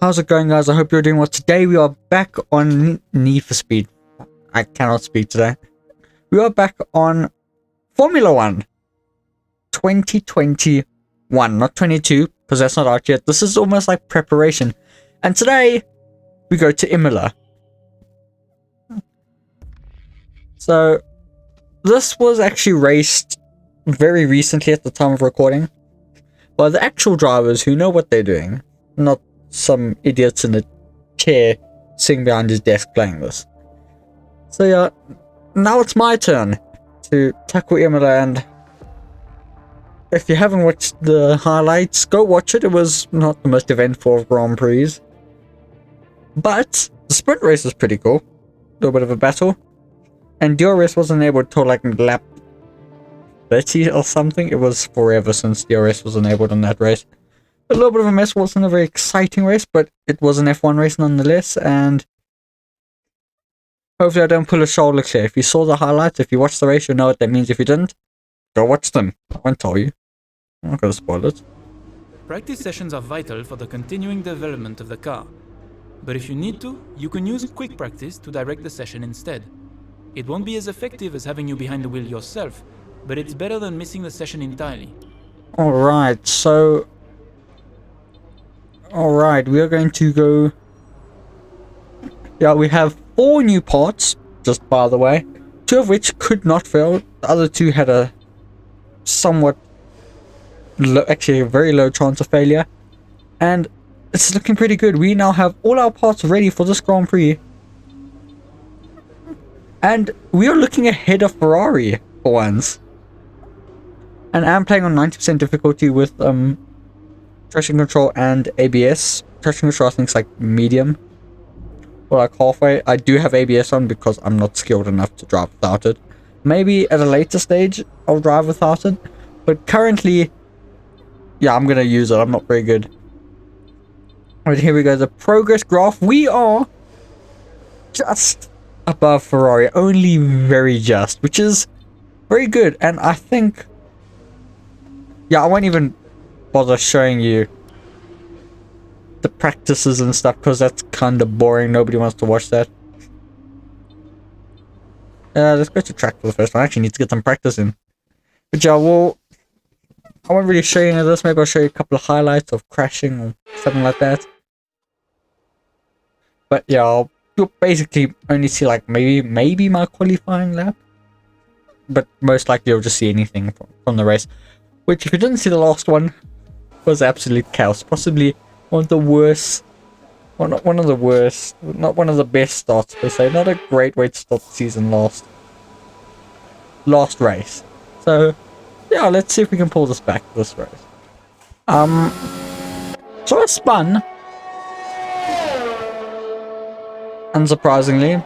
How's it going, guys? I hope you're doing well. Today we are back on Need for Speed. I cannot speak today. We are back on Formula 1 2021, not 22, because that's not out yet. This is almost like preparation. And today we go to Imola. So this was actually raced very recently at the time of recording by the actual drivers who know what they're doing, not some idiots in a chair sitting behind his desk playing this. So yeah, now it's my turn to tackle Imola, and if you haven't watched the highlights, go watch it. It was not the most eventful of Grand Prix, but the sprint race was pretty cool. A little bit of a battle, and DRS wasn't able until like lap 30 or something. It was forever since DRS was enabled on that race. A little bit of a mess. Wasn't a very exciting race, but it was an F1 race nonetheless, and hopefully I don't pull a shoulder clear. If you saw the highlights, if you watched the race, you know what that means. If you didn't, go watch them. I won't tell you. I'm not going to spoil it. Practice sessions are vital for the continuing development of the car. But if you need to, you can use quick practice to direct the session instead. It won't be as effective as having you behind the wheel yourself, but it's better than missing the session entirely. Alright, so... Alright, we are going to go... Yeah, we have 4 new parts, just by the way. 2 of which could not fail. The other 2 had a somewhat low, actually a very low chance of failure. And it's looking pretty good. We now have all our parts ready for this Grand Prix. And we are looking ahead of Ferrari for once. And I'm playing on 90% difficulty with traction control and ABS. Traction control I think is like medium, or like halfway. I do have ABS on because I'm not skilled enough to drive without it. Maybe at a later stage I'll drive without it, but currently, yeah, I'm gonna use it. I'm not very good. Alright, here we go. The progress graph. We are just above Ferrari, only very just, which is very good. And I think, yeah, I won't even bother showing you the practices and stuff because that's kind of boring. Nobody wants to watch that. Let's go to track for the first one. I actually need to get some practice in. But yeah, well, I won't really show you any of this. Maybe I'll show you a couple of highlights of crashing or something like that. But yeah, you'll basically only see like maybe my qualifying lap. But most likely you'll just see anything from the race. Which, if you didn't see the last one, was absolute chaos. Possibly one of the worst, well, not one of the worst, not one of the best starts per se. Not a great way to start the season last race. So yeah, let's see if we can pull this back this race. So I spun, unsurprisingly.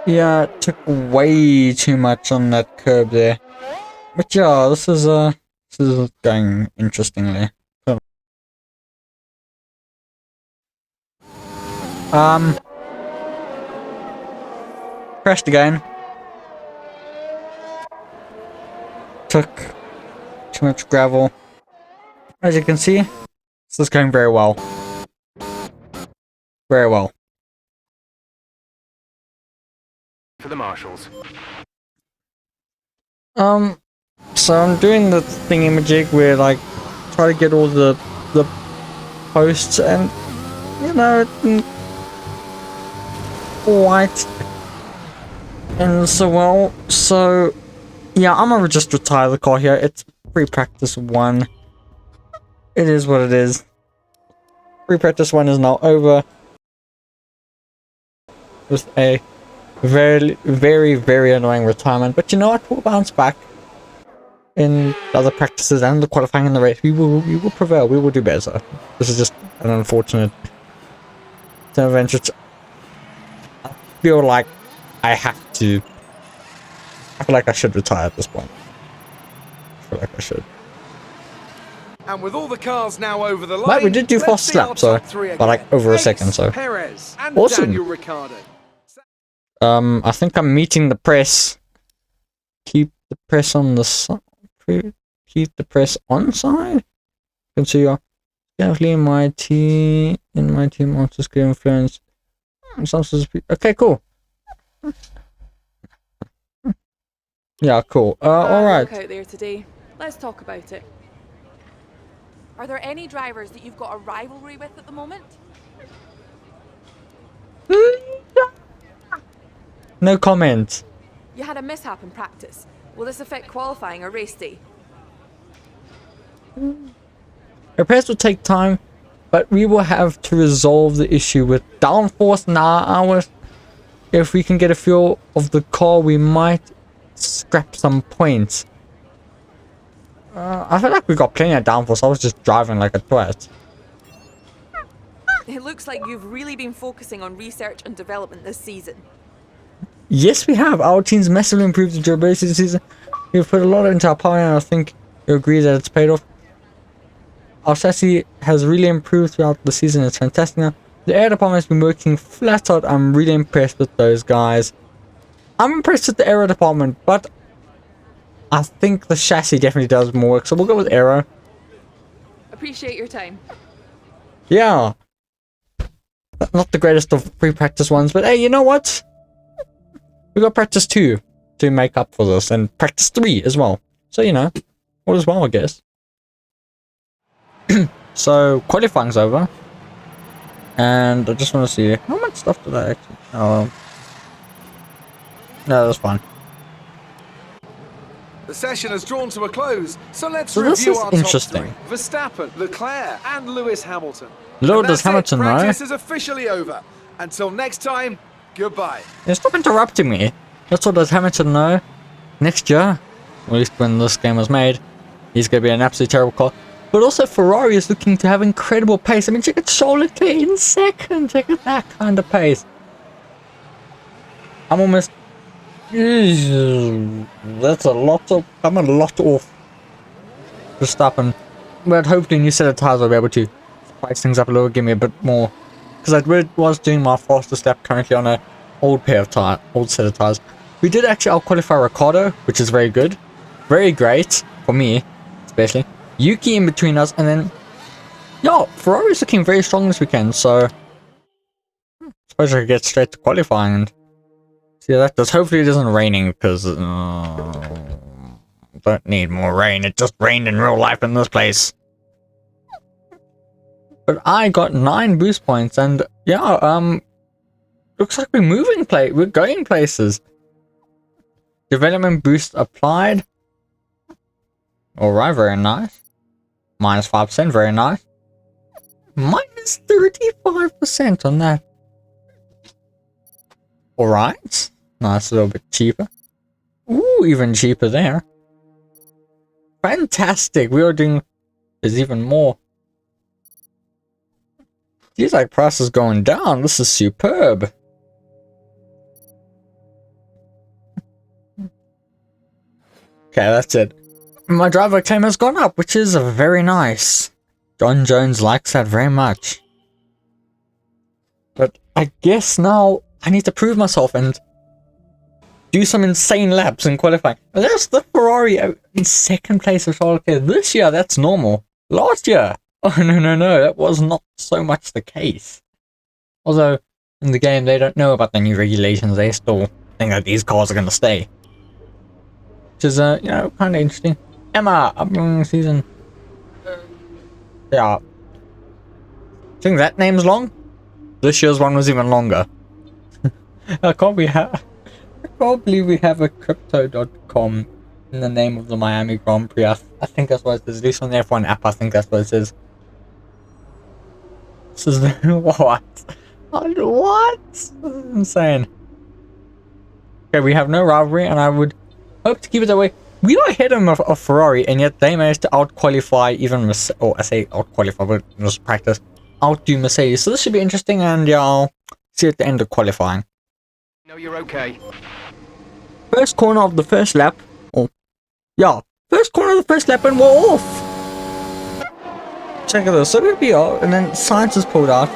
Yeah, it took way too much on that curb there. But yeah, this is going interestingly. Crashed again. Took too much gravel. As you can see, this is going very well. Very well. For the marshals. So I'm doing the thingamajig where like try to get all the posts, and you know, it didn't quite end so well. So yeah, I'm gonna just retire the car here. It's pre-practice 1. It is what it is. Pre-practice 1 is now over with a very, very, very annoying retirement. But you know what? We'll bounce back in the other practices and the qualifying in the race. We will prevail. We will do better. This is just an unfortunate turn of events, which I feel like I feel like I should retire at this point. I feel like I should. And with all the cars now over the line, But we did do fast lap, so by like over a second, so Perez and awesome. Daniel Ricciardo. I think I'm meeting the press. Keep the press on the side. Keep the press on side. You can see Definitely in my team also skill influence. Okay, cool. Yeah, cool. Alright. Look out there today. Let's talk about it. Are there any drivers that you've got a rivalry with at the moment? No comment. You had a mishap in practice. Will this affect qualifying or race day? Repairs will take time, but we will have to resolve the issue with downforce now. If we can get a feel of the car, we might scrap some points. I feel like we got plenty of downforce. I was just driving like a twat. It looks like you've really been focusing on research and development this season. Yes, we have. Our team's massively improved the durability this season. We've put a lot into our power, and I think you agree that it's paid off. Our chassis has really improved throughout the season. It's fantastic now. The air department has been working flat out. I'm really impressed with those guys. I'm impressed with the aero department, but I think the chassis definitely does more work, so we'll go with aero. Appreciate your time. Yeah. Not the greatest of pre-practice ones, but hey, you know what? We got practice 2 to make up for this, and practice 3 as well. So, you know, all is well, I guess. So, qualifying's over. And I just want to see, how much stuff did I actually... Oh. No, that's fine. The session has drawn to a close, so let's So this review is our interesting. top 3. Verstappen, Leclerc, and Lewis Hamilton. Lewis Hamilton, though. Practice is officially over. Until next time, goodbye. Yeah, stop interrupting me. That's what does Hamilton know. Next year, at least when this game was made, he's going to be an absolutely terrible car. But also Ferrari is looking to have incredible pace. I mean, check out Charles Leclerc in second. Check out that kind of pace. I'm almost... That's a lot of... I'm a lot off Verstappen. But hopefully new set of tires will be able to spice things up a little, give me a bit more. Because I was doing my fastest lap currently on a old set of tires. We did actually out-qualify Ricciardo, which is very good. Very great, for me, especially. Yuki in between us, and then... Yo, Ferrari's looking very strong this weekend, so... I suppose I could get straight to qualifying and... See how that does. Hopefully it isn't raining, because... don't need more rain, it just rained in real life in this place. But I got 9 boost points, and... Yeah, looks like we're going places. Development boost applied. Alright, very nice. Minus 5%, very nice. Minus 35% on that. Alright. Nice, a little bit cheaper. Ooh, even cheaper there. Fantastic. We are doing... There's even more. These like prices going down. This is superb. Okay, that's it. My driver claim has gone up, which is very nice. John Jones likes that very much. But I guess now I need to prove myself and do some insane laps in qualifying. There's the Ferrari in second place of Charles Leclerc. This year, that's normal. Last year, oh no, that was not so much the case. Although, in the game, they don't know about the new regulations. They still think that these cars are going to stay. Which is, you know, kind of interesting. Emma, upcoming season. Yeah. I think that name's long. This year's one was even longer. I can't believe we have a crypto.com in the name of the Miami Grand Prix. I think that's what it is. At least on the F1 app, I think that's what it is. This is what? What? This is insane. Okay, we have no rivalry, and I would hope to keep it that way. We are ahead of Ferrari, and yet they managed to out-qualify even I say out-qualify, but it was practice. Outdo Mercedes. So this should be interesting, and yeah, I'll see you at the end of qualifying. No, you're okay. First corner of the first lap. Oh, yeah. First corner of the first lap, and we're off. Check out this. So we are, and then Science is pulled out.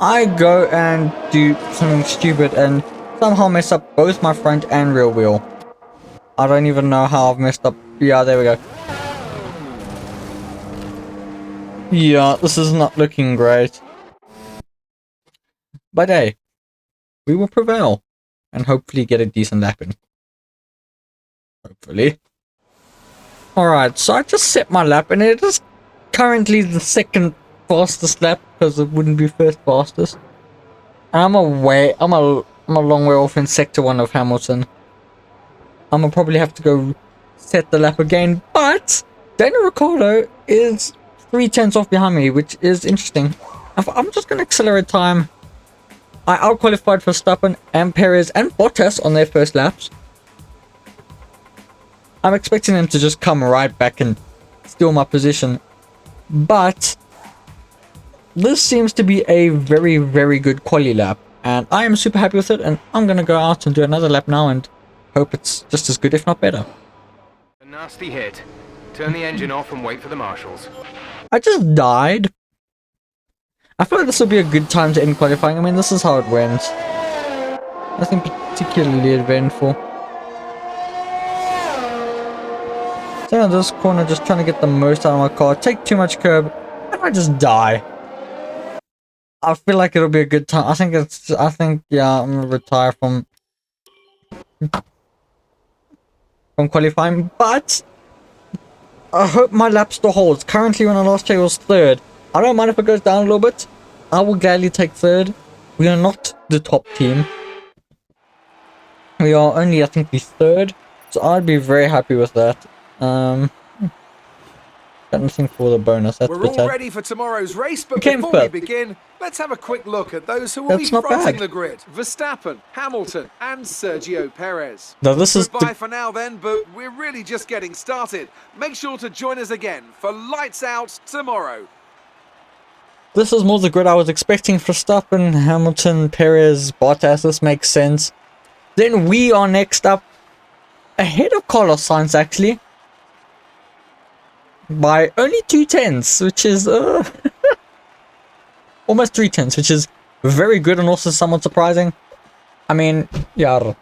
I go and do something stupid, and somehow mess up both my front and rear wheel. I don't even know how I've messed up. Yeah, there we go. Yeah, this is not looking great. But hey, we will prevail. And hopefully get a decent lap in. Hopefully. Alright, so I just set my lap and it is currently the second fastest lap because it wouldn't be first fastest. And I'm a long way off in sector 1 of Hamilton. I'm gonna probably have to go set the lap again, but Daniel Ricciardo is 3/10 off behind me, which is interesting. I'm just gonna accelerate time. I out-qualified Verstappen and Perez and Bottas on their first laps. I'm expecting them to just come right back and steal my position. But this seems to be a very, very good quali lap. And I am super happy with it. And I'm going to go out and do another lap now and hope it's just as good, if not better. A nasty hit. Turn the engine off and wait for the marshals. I just died. I feel like this will be a good time to end qualifying. I mean, this is how it went. Nothing particularly eventful. So in this corner, just trying to get the most out of my car. Take too much curb, and I just die. I feel like it'll be a good time. Yeah, I'm gonna retire from qualifying, but I hope my lap still holds. Currently, when I last checked, it was third. I don't mind if it goes down a little bit. I will gladly take third. We are not the top team. We are only, I think, the third. So I'd be very happy with that. Got nothing for the bonus. That's We're all better. ready for tomorrow's race, but Came before we third. begin, let's have a quick look at those who will That's be not fronting bad. the grid. Verstappen, Hamilton and Sergio Perez. Now this is Goodbye the, for now then, but we're really just getting started. Make sure to join us again for Lights Out tomorrow. this is more the grid I was expecting. Verstappen, Hamilton, Perez, Bottas. This makes sense. Then we are next up, ahead of Carlos Sainz actually, by only 2/10, which is almost 3/10, which is very good and also somewhat surprising. I mean, yeah,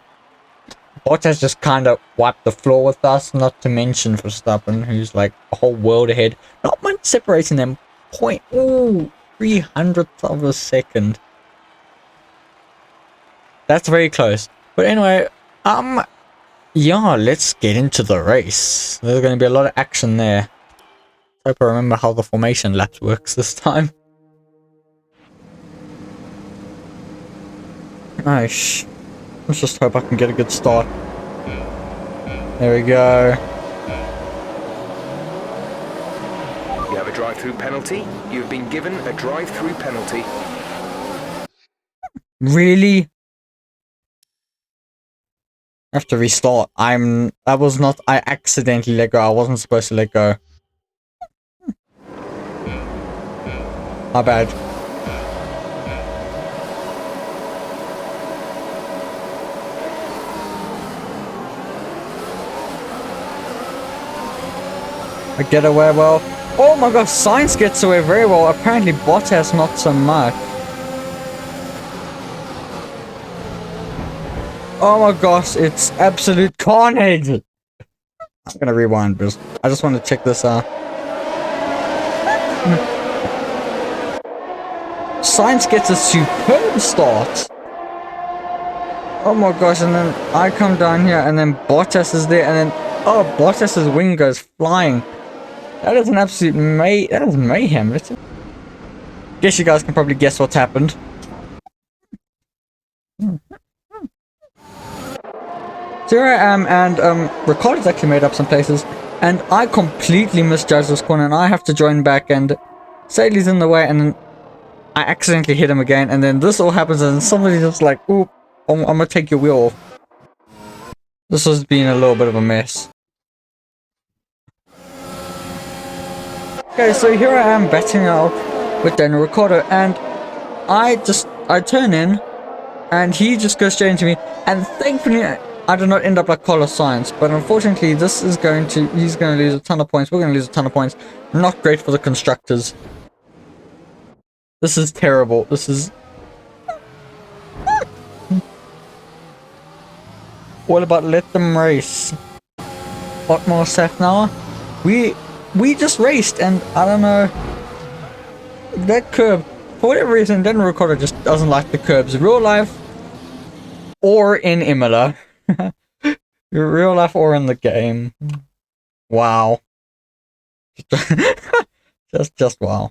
Bottas just kind of wiped the floor with us, not to mention Verstappen, who's like a whole world ahead. Not much separating them. 300th of a second. That's very close. But anyway, yeah, let's get into the race. There's going to be a lot of action there. Hope I remember how the formation laps works this time. Nice. Let's just hope I can get a good start. There we go. You have a drive-through penalty. You've been given a drive-through penalty. Really? I have to restart. I accidentally let go. I wasn't supposed to let go. My bad. I get away well. Oh my gosh, Sainz gets away very well. Apparently Bottas not so much. Oh my gosh, it's absolute carnage. I'm gonna rewind because I just want to check this out. Sainz gets a superb start. Oh my gosh, and then I come down here and then Bottas is there and then oh, Bottas's wing goes flying. That is an absolute that is mayhem. Guess you guys can probably guess what's happened. So here I am, and Ricciardo's actually made up some places, and I completely misjudged this corner, and I have to join back, and Sadie's in the way, and then I accidentally hit him again, and then this all happens, and somebody's just like, "Oop, I'm gonna take your wheel off." This has been a little bit of a mess. Okay, so here I am batting out with Daniel Ricciardo, and I turn in, and he just goes straight into me, and thankfully I do not end up like Carlos Sainz, but unfortunately he's going to lose a ton of points, we're going to lose a ton of points. Not great for the constructors. This is terrible, this is... What about let them race? What more Safnauer? We just raced, and I don't know that curb, for whatever reason, Daniel Ricciardo just doesn't like the curbs in real life or in Imola. Real life or in the game. Wow. just wow.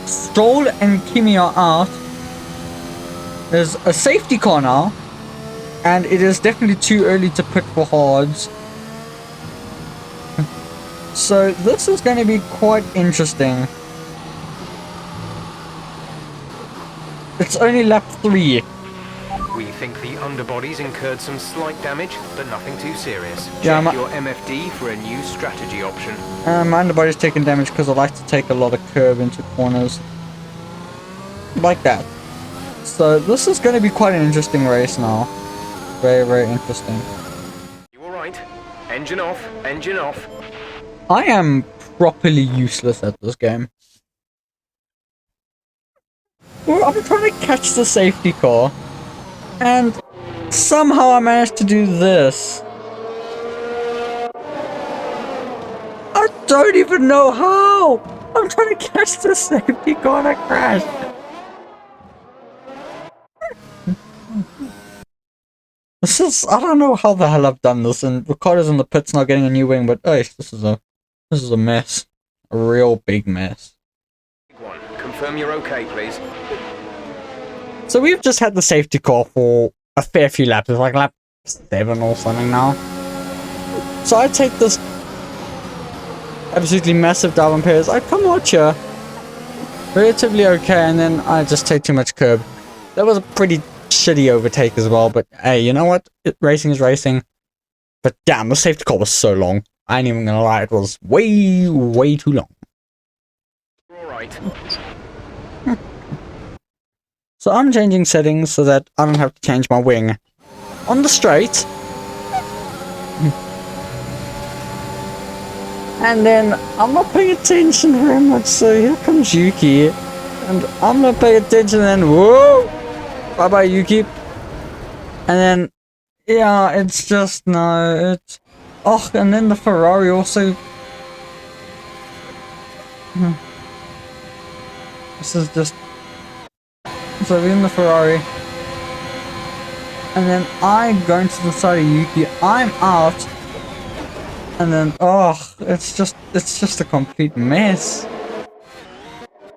Stroll and Kimi are out. There's a safety car now, and it is definitely too early to pit for hards. So this is going to be quite interesting. It's only lap 3. We think the underbodies incurred some slight damage, but nothing too serious. Yeah, Check your MFD for a new strategy option. My underbody's taking damage because I like to take a lot of curve into corners. Like that. So this is going to be quite an interesting race now. Very, very interesting. You alright? Engine off, engine off. I am properly useless at this game. Well, I'm trying to catch the safety car, and somehow I managed to do this. I don't even know how! I'm trying to catch the safety car and I crashed. This is, I don't know how the hell I've done this, and Ricardo's in the pits now getting a new wing, but hey, this is a mess. A real big mess. One. Confirm you're okay, please. So we've just had the safety car for a fair few laps. It's like lap 7 or something now. So I take this absolutely massive dive on Perez. I come watch her. Relatively okay, and then I just take too much curb. That was a pretty shitty overtake as well, but hey, you know what? Racing is racing. But damn, the safety car was so long. I ain't even gonna lie, it was way, way too long. Alright. So I'm changing settings so that I don't have to change my wing. On the straight. And then I'm not paying attention very much, so here comes Yuki. And I'm not paying attention, and then whoa! Bye bye, Yuki. And then, yeah, it's just, no, it's... Oh, and then the Ferrari also... This is just... So we're in the Ferrari. And then I go into the side of Yuki, I'm out. And then, oh, it's just a complete mess.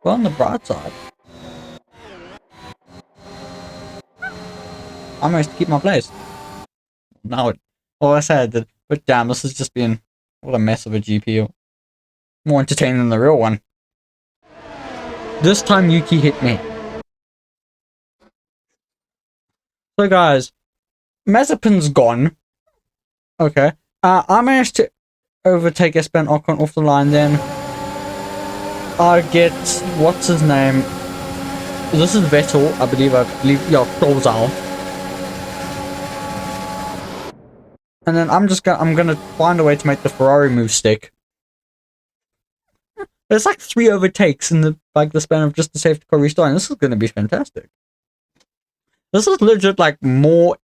But on the bright side, I managed to keep my place. Now, I said I did, but damn, this has just been, what a mess of a GP. More entertaining than the real one. This time Yuki hit me. So guys, Mazepin's gone. Okay. I managed to overtake Esteban Ocon off the line then. I get, what's his name? This is Vettel, I believe, yeah, Stroll's out. And then I'm gonna find a way to make the Ferrari move stick. There's like 3 overtakes in the span of just the safety car restarting. This is gonna be fantastic. This is legit like more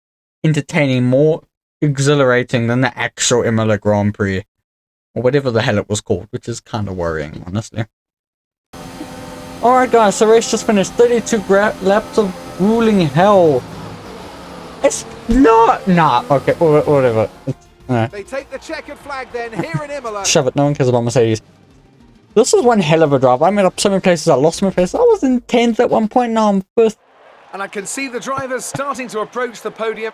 entertaining, more exhilarating than the actual Imola Grand Prix. Or whatever the hell it was called, which is kind of worrying, honestly. Alright guys, so race just finished. 32 laps of ruling hell. It's not... Nah, okay, whatever. They take the checkered flag then, here in Imola. Shove it, no one cares about Mercedes. This was one hell of a drive. I made up so many places, I lost my place. I was in 10th at one point, now I'm 1st. And I can see the drivers starting to approach the podium.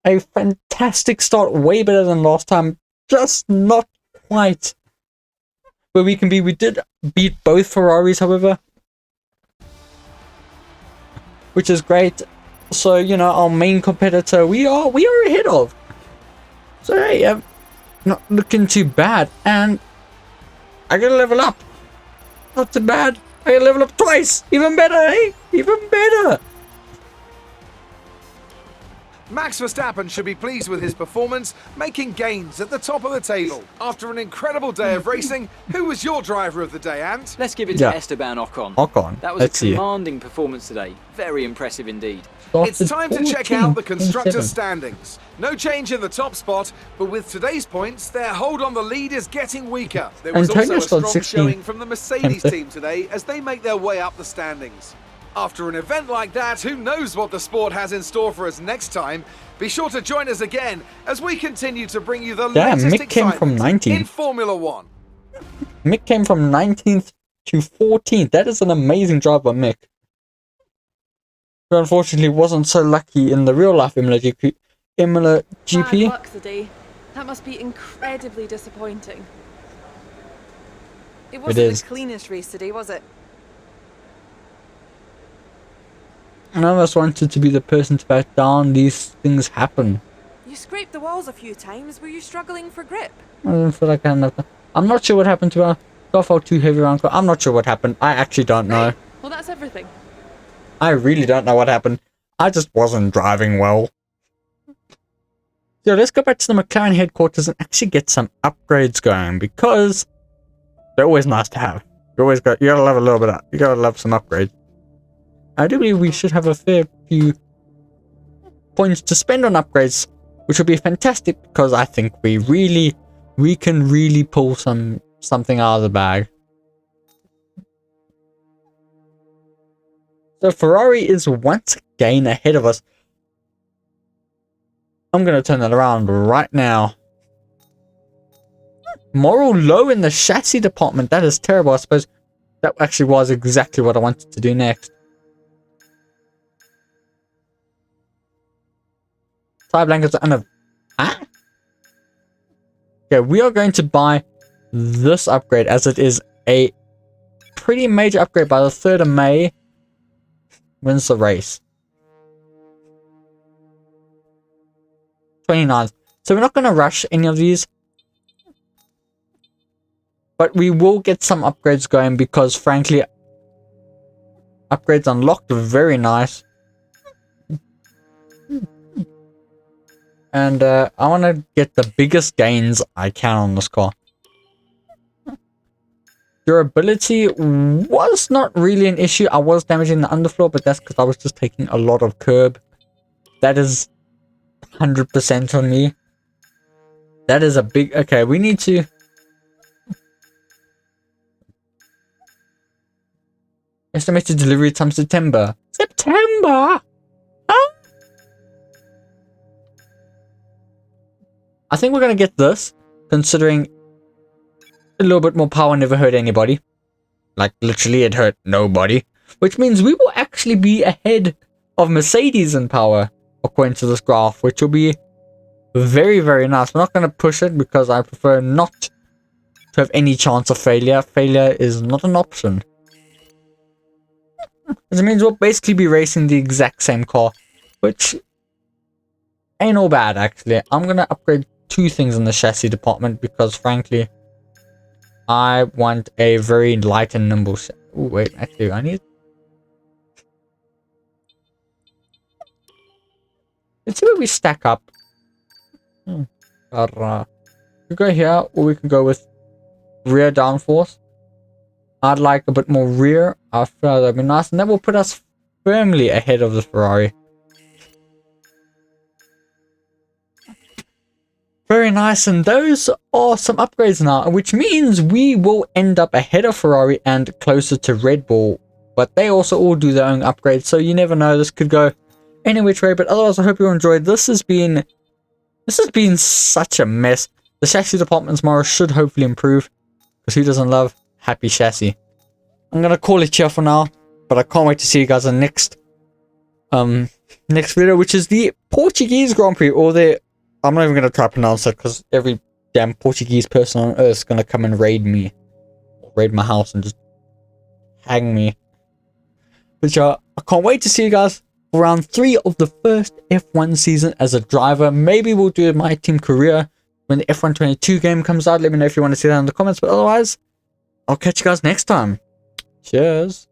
A fantastic start, way better than last time. Just not quite where we can be. We did beat both Ferraris, however, which is great. So, you know, our main competitor, we are ahead of. So, hey, not looking too bad. And I gotta level up. Not too bad. I gotta level up twice. Even better, eh? Even better. Max Verstappen should be pleased with his performance, making gains at the top of the table. After an incredible day of racing, who was your driver of the day, Ant? Let's give it to Esteban Ocon. Ocon. That was a commanding performance today. Very impressive indeed. It's time to check out the constructors' standings. No change in the top spot, but with today's points, their hold on the lead is getting weaker. There was also a strong showing from the Mercedes team today as they make their way up the standings. After an event like that, who knows what the sport has in store for us next time? Be sure to join us again as we continue to bring you the latest Mick came from excitement 19th. in Formula One. Mick came from 19th to 14th. That is an amazing job by Mick. Who unfortunately wasn't so lucky in the real life Imola GP. Bad luck today. That must be incredibly disappointing. It wasn't the cleanest race today, was it? And I almost wanted to be the person to back down. These things happen. You scraped the walls a few times. Were you struggling for grip? I don't feel like I had enough. I'm not sure what happened to her. I felt too heavy around. I'm not sure what happened. I actually don't know. Well, that's everything. I really don't know what happened. I just wasn't driving well. So let's go back to the McLaren headquarters and actually get some upgrades going, because they're always nice to have. You gotta love a little bit of, you gotta love some upgrades. I do believe we should have a fair few points to spend on upgrades, which would be fantastic, because I think we can really pull something out of the bag. So Ferrari is once again ahead of us. I'm going to turn that around right now. Moral low in the chassis department. That is terrible. I suppose that actually was exactly what I wanted to do next. Tire blankets and a... Ah? Okay, we are going to buy this upgrade, as it is a pretty major upgrade. By the 3rd of May, wins the race. 29th. So we're not going to rush any of these. But we will get some upgrades going, because frankly, upgrades unlocked are very nice. And I want to get the biggest gains I can on this car. Durability was not really an issue. I was damaging the underfloor, but that's because I was just taking a lot of curb. That is 100% on me. That is a big... Okay, we need to... Estimated delivery time September. September? Huh? I think we're going to get this, considering a little bit more power never hurt anybody. Like, literally, it hurt nobody. Which means we will actually be ahead of Mercedes in power, according to this graph, which will be very, very nice. We're not going to push it, because I prefer not to have any chance of failure. Failure is not an option. This means we'll basically be racing the exact same car, which ain't all bad, actually. I'm going to upgrade 2 things in the chassis department, because frankly, I want a very light and nimble... Oh, wait, actually, I need... Let's see where we stack up. We can go here, or we can go with rear downforce. I'd like a bit more rear. I feel that'd be nice, and that will put us firmly ahead of the Ferrari. Very nice, and those are some upgrades now, which means we will end up ahead of Ferrari and closer to Red Bull. But they also all do their own upgrades, so you never know. This could go any which way. But otherwise, I hope you enjoyed. This has been such a mess. The chassis department tomorrow should hopefully improve, because who doesn't love happy chassis? I'm gonna call it here for now, but I can't wait to see you guys in the next video, which is the Portuguese Grand Prix, or the... I'm not even going to try to pronounce it, because every damn Portuguese person on earth is going to come and raid me. Raid my house and just hang me. But yeah, I can't wait to see you guys for round 3 of the first F1 season as a driver. Maybe we'll do my team career when the F1 22 game comes out. Let me know if you want to see that in the comments. But otherwise, I'll catch you guys next time. Cheers.